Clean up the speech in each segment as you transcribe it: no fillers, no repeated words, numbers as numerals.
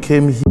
came here.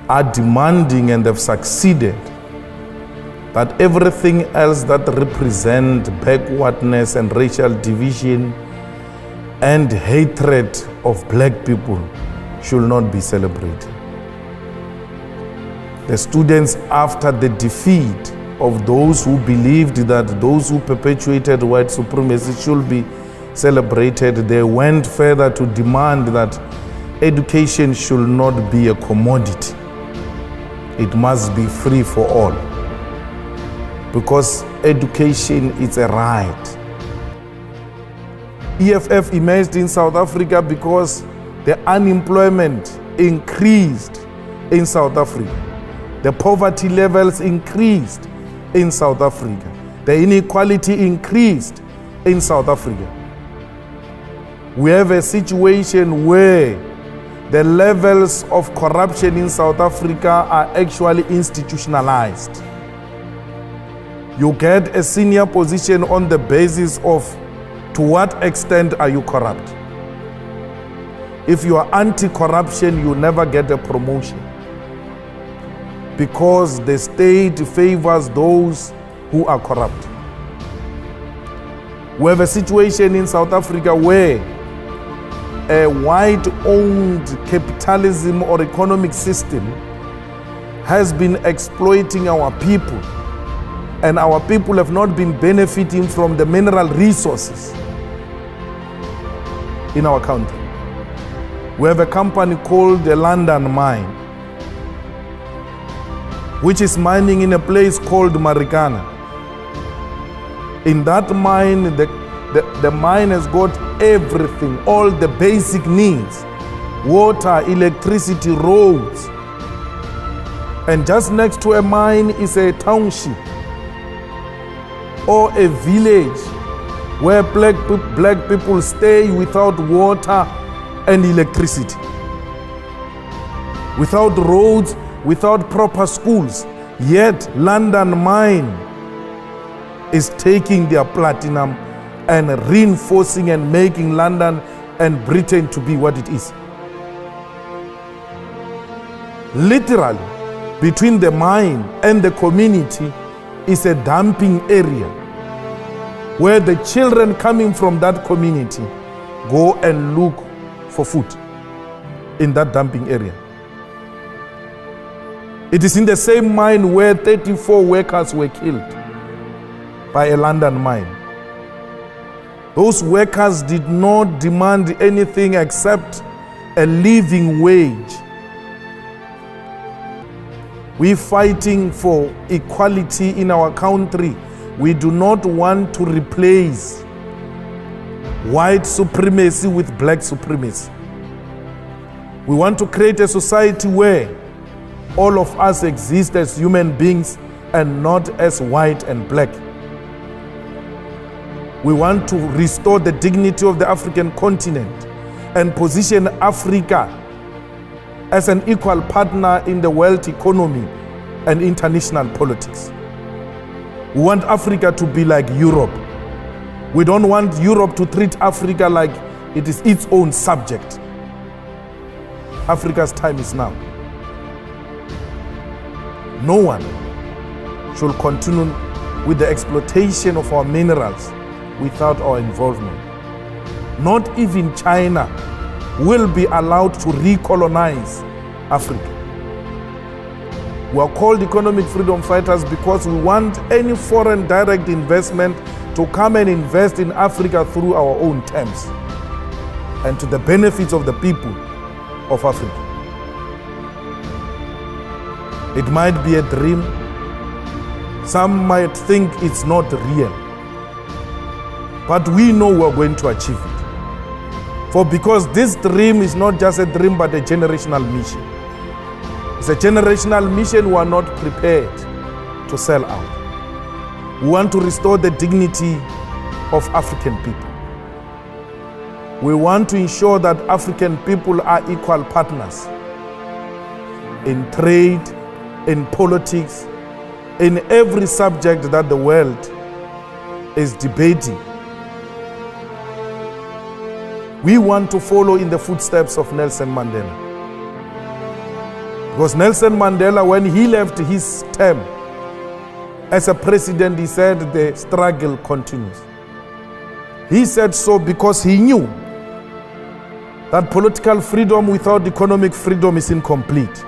Are demanding, and have succeeded, that everything else that represents backwardness and racial division and hatred of black people should not be celebrated. The students, after the defeat of those who believed that those who perpetuated white supremacy should be celebrated, they went further to demand that education should not be a commodity. It must be free for all, because education is a right. EFF emerged in South Africa because the unemployment increased in South Africa. The poverty levels increased in South Africa. The inequality increased in South Africa. We have a situation where the levels of corruption in South Africa are actually institutionalized. You get a senior position on the basis of to what extent are you corrupt. If you are anti-corruption, you never get a promotion, because the state favors those who are corrupt. We have a situation in South Africa where a white-owned capitalism or economic system has been exploiting our people, and our people have not been benefiting from the mineral resources in our country. We have a company called the London Mine, which is mining in a place called Marikana. In that mine, the mine has got everything, all the basic needs: water, electricity, roads. And just next to a mine is a township or a village where black people stay without water and electricity, without roads, without proper schools. Yet London Mine is taking their platinum and reinforcing and making London and Britain to be what it is. Literally, between the mine and the community is a dumping area where the children coming from that community go and look for food. in that dumping area. It is in the same mine where 34 workers were killed by a London mine. Those workers did not demand anything except a living wage. We're fighting for equality in our country. We do not want to replace white supremacy with black supremacy. We want to create a society where all of us exist as human beings and not as white and black. We want to restore the dignity of the African continent and position Africa as an equal partner in the world economy and international politics. We want Africa to be like Europe. We don't want Europe to treat Africa like it is its own subject. Africa's time is now. No one should continue with the exploitation of our minerals without our involvement. Not even China will be allowed to recolonize Africa. We are called economic freedom fighters because we want any foreign direct investment to come and invest in Africa through our own terms and to the benefits of the people of Africa. It might be a dream. Some might think it's not real. But we know we're going to achieve it. For because this dream is not just a dream but a generational mission. It's a generational mission we are not prepared to sell out. We want to restore the dignity of African people. We want to ensure that African people are equal partners in trade, in politics, in every subject that the world is debating. We want to follow in the footsteps of Nelson Mandela. Because Nelson Mandela, when he left his term as a president, he said the struggle continues. He said so because he knew that political freedom without economic freedom is incomplete.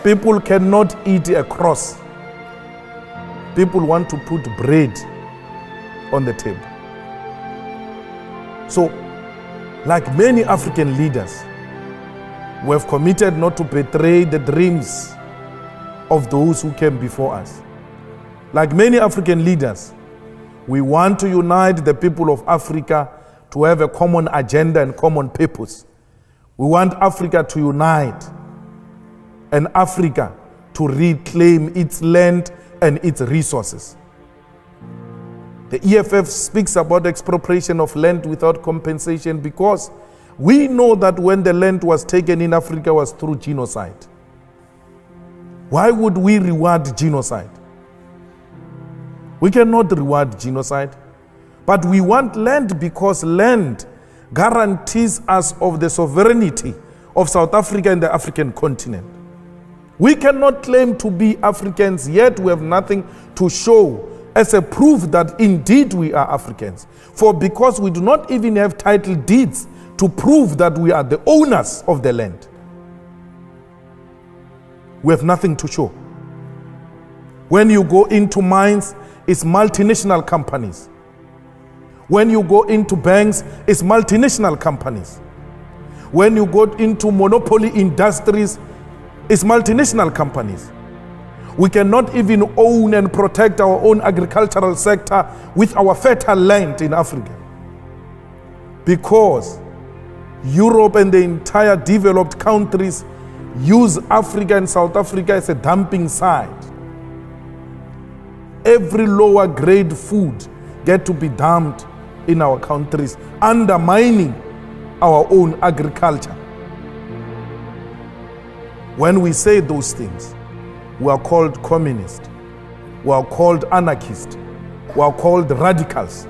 People cannot eat a cross. People want to put bread on the table. So, like many African leaders, we have committed not to betray the dreams of those who came before us. Like many African leaders, we want to unite the people of Africa to have a common agenda and common purpose. We want Africa to unite and Africa to reclaim its land and its resources. The EFF speaks about expropriation of land without compensation because we know that when the land was taken in Africa was through genocide. Why would we reward genocide? We cannot reward genocide, but we want land because land guarantees us of the sovereignty of South Africa and the African continent. We cannot claim to be Africans, yet we have nothing to show as a proof that indeed we are Africans. For because we do not even have title deeds to prove that we are the owners of the land, we have nothing to show. When you go into mines, it's multinational companies. When you go into banks, it's multinational companies. When you go into monopoly industries, it's multinational companies. We cannot even own and protect our own agricultural sector with our fertile land in Africa. Because Europe and the entire developed countries use Africa and South Africa as a dumping site. Every lower grade food get to be dumped in our countries, undermining our own agriculture. When we say those things, we are called communists, we are called anarchists, we are called radicals,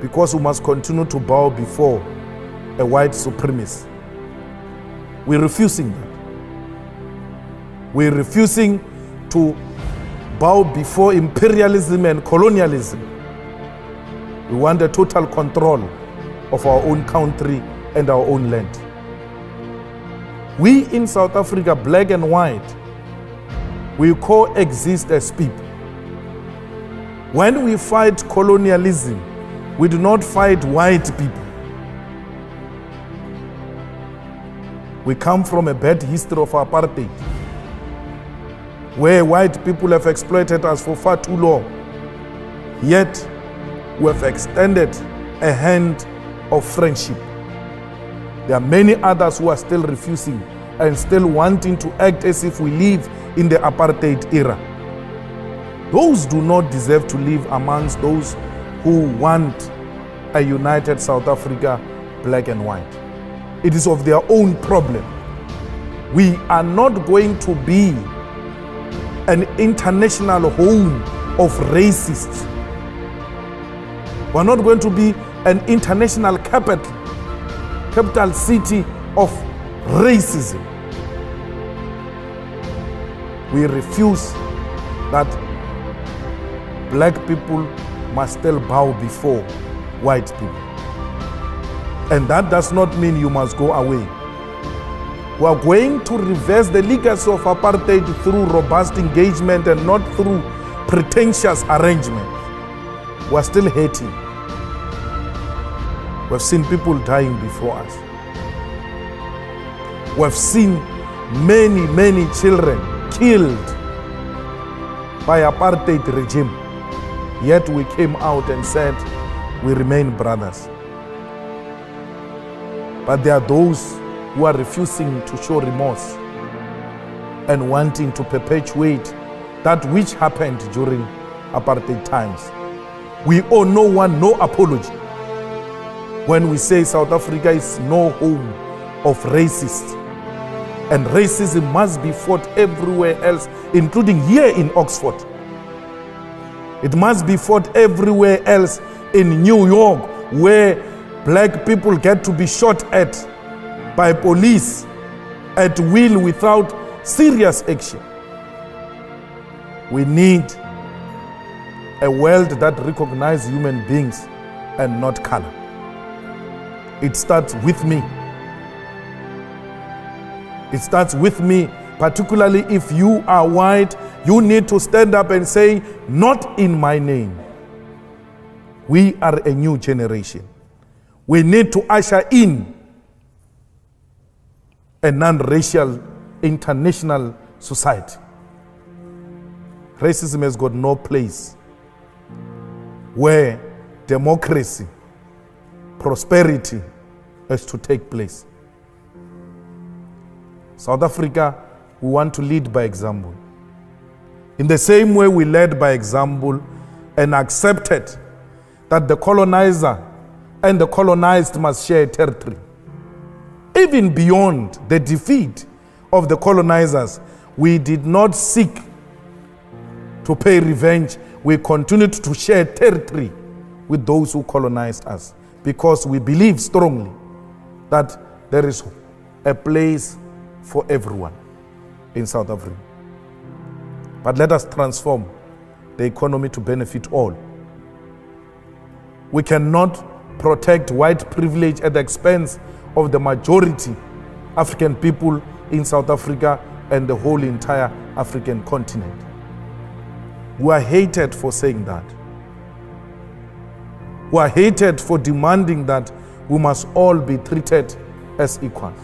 because we must continue to bow before a white supremacist. We're refusing that. We're refusing to bow before imperialism and colonialism. We want a total control of our own country and our own land. We in South Africa, black and white, we coexist as people. When we fight colonialism, we do not fight white people. We come from a bad history of apartheid, where white people have exploited us for far too long. Yet, we have extended a hand of friendship. There are many others who are still refusing and still wanting to act as if we live in the apartheid era. Those do not deserve to live amongst those who want a united South Africa, black and white. It is of their own problem. We are not going to be an international home of racists. We're not going to be an international capital city of racism. We refuse that black people must still bow before white people. And that does not mean you must go away. We are going to reverse the legacy of apartheid through robust engagement and not through pretentious arrangement. We are still hating. We have seen people dying before us. We have seen many children killed by apartheid regime. Yet we came out and said, we remain brothers. But there are those who are refusing to show remorse and wanting to perpetuate that which happened during apartheid times. We owe no one no apology when we say South Africa is no home of racists. And racism must be fought everywhere else, including here in Oxford. It must be fought everywhere else in New York, where black people get to be shot at by police at will without serious action. We need a world that recognizes human beings and not color. It starts with me. It starts with me, particularly if you are white. You need to stand up and say, not in my name. We are a new generation. We need to usher in a non-racial international society. Racism has got no place where democracy, prosperity is to take place. South Africa, we want to lead by example. In the same way we led by example and accepted that the colonizer and the colonized must share territory. Even beyond the defeat of the colonizers, we did not seek to pay revenge. We continued to share territory with those who colonized us because we believe strongly that there is a place for everyone in South Africa. But let us transform the economy to benefit all. We cannot protect white privilege at the expense of the majority African people in South Africa and the whole entire African continent. We are hated for saying that. We are hated for demanding that we must all be treated as equals.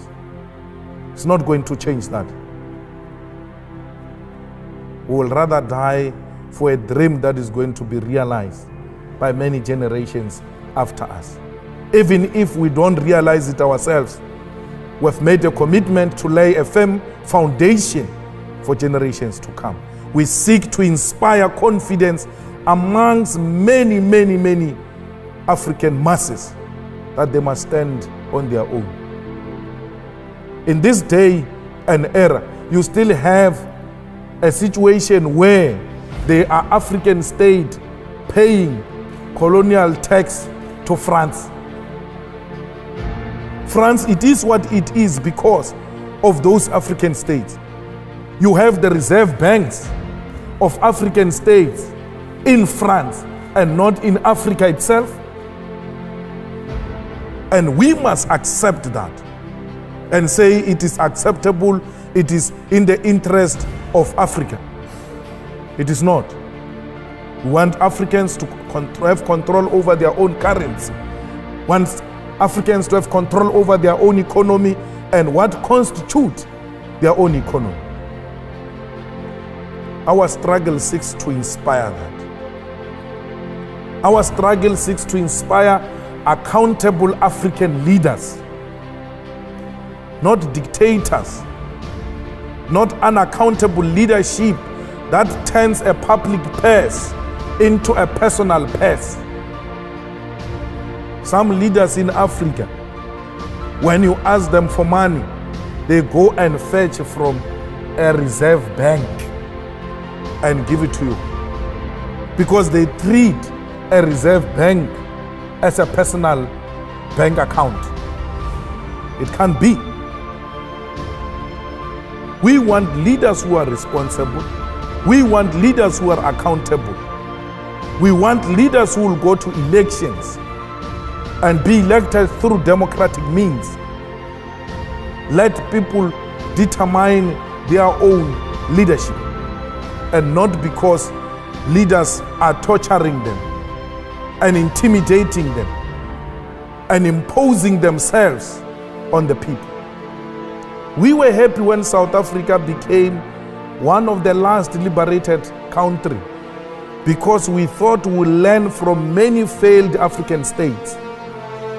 It's not going to change that. We will rather die for a dream that is going to be realized by many generations after us. Even if we don't realize it ourselves, we've made a commitment to lay a firm foundation for generations to come. We seek to inspire confidence amongst many African masses that they must stand on their own. In this day and era, you still have a situation where there are African states paying colonial tax to France. France, it is what it is because of those African states. You have the reserve banks of African states in France and not in Africa itself. And we must accept that. and say it is acceptable, it is in the interest of Africa. It is not. We want Africans to have control over their own currency. We want Africans to have control over their own economy and what constitutes their own economy. Our struggle seeks to inspire that. Our struggle seeks to inspire accountable African leaders, not dictators, not unaccountable leadership that turns a public purse into a personal purse. Some leaders in Africa, when you ask them for money, they go and fetch from a reserve bank and give it to you, because they treat a reserve bank as a personal bank account. It can't be. We want leaders who are responsible. We want leaders who are accountable. We want leaders who will go to elections and be elected through democratic means. Let people determine their own leadership, and not because leaders are torturing them and intimidating them and imposing themselves on the people. We were happy when South Africa became one of the last liberated countries, because we thought we would learn from many failed African states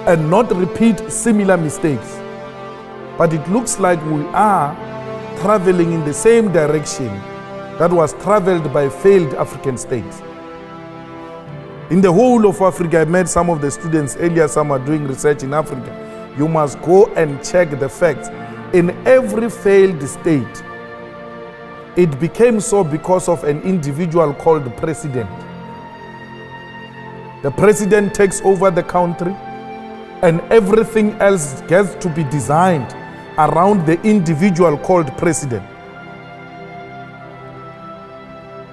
and not repeat similar mistakes. But it looks like we are traveling in the same direction that was traveled by failed African states. In the whole of Africa, I met some of the students earlier, some are doing research in Africa. You must go and check the facts. In every failed state, it became so because of an individual called the president. The president takes over the country, and everything else gets to be designed around the individual called president.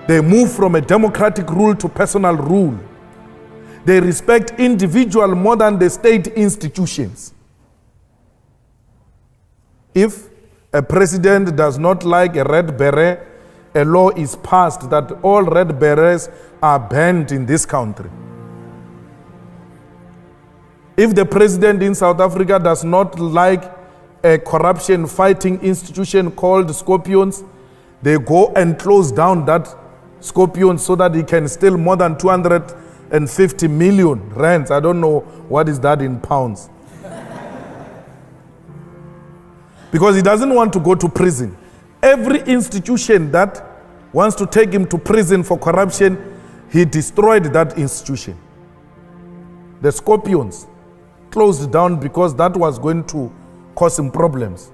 They move from a democratic rule to personal rule. They respect individual more than the state institutions. If a president does not like a red beret, a law is passed that all red berets are banned in this country. If the president in South Africa does not like a corruption fighting institution called Scorpions, they go and close down that Scorpions so that he can steal more than 250 million rands. I don't know what is that in pounds. Because he doesn't want to go to prison. Every institution that wants to take him to prison for corruption, he destroyed that institution. The Scorpions closed down because that was going to cause him problems.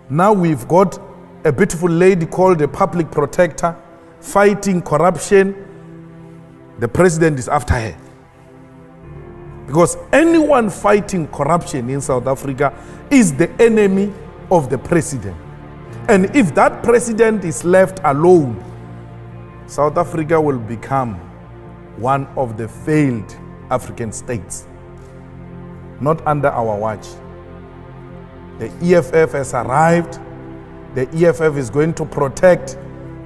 Now we've got a beautiful lady called a public protector fighting corruption. The president is after her. Because anyone fighting corruption in South Africa is the enemy of the president. And if that president is left alone, South Africa will become one of the failed African states. Not under our watch. The EFF has arrived. The EFF is going to protect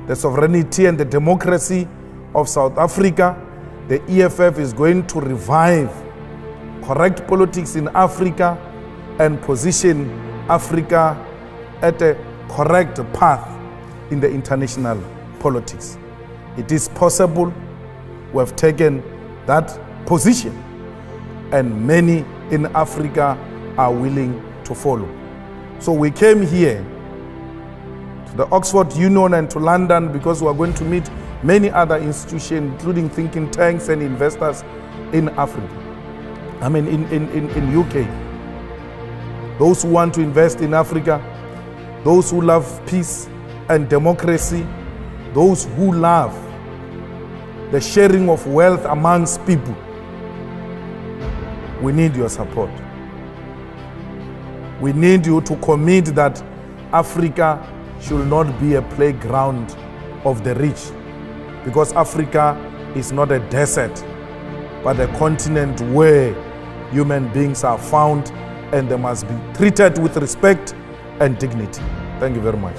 the sovereignty and the democracy of South Africa. The EFF is going to revive correct politics in Africa and position Africa at a correct path in the international politics. It is possible. We have taken that position, and many in Africa are willing to follow. So we came here to the Oxford Union and to London because we are going to meet many other institutions, including thinking tanks and investors in Africa. I mean, in UK. Those who want to invest in Africa, those who love peace and democracy, those who love the sharing of wealth amongst people. We need your support. We need you to commit that Africa should not be a playground of the rich, because Africa is not a desert, but a continent where human beings are found and they must be treated with respect and dignity. Thank you very much.